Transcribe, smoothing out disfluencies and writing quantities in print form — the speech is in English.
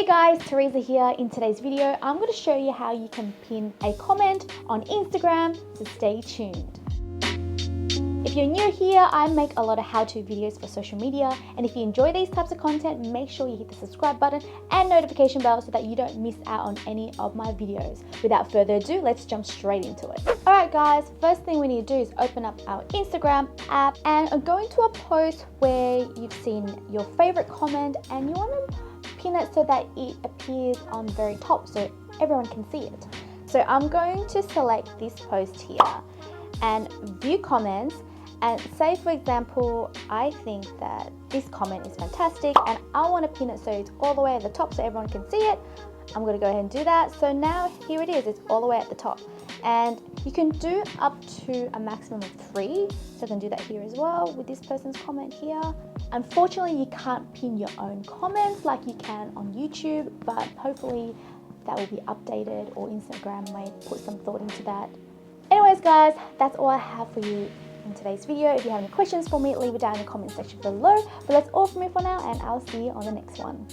guys, Theresa here. In today's video, I'm going to show you how you can pin a comment on Instagram, so stay tuned. If you're new here, I make a lot of how-to videos for social media, and if you enjoy these types of content, make sure you hit the subscribe button and notification bell so that you don't miss out on any of my videos. Without further ado, let's jump straight into it. Alright guys, first thing we need to do is open up our Instagram app and go into a post where you've seen your favorite comment and you want to pin it so that it appears on the very top so everyone can see it. So I'm going to select this post here and view comments, and say for example I think that this comment is fantastic and I want to pin it so it's all the way at the top so everyone can see it. I'm going to go ahead and do that. So now here it is, it's all the way at the top, and you can do up to a maximum of 3, so I can do that here as well with this person's comment here. Unfortunately you can't pin your own comments like you can on YouTube, but hopefully that will be updated, or Instagram may put some thought into that. Anyways guys, that's all I have for you in today's video. If you have any questions for me, leave it down in the comment section below. But that's all from me for now, and I'll see you on the next one.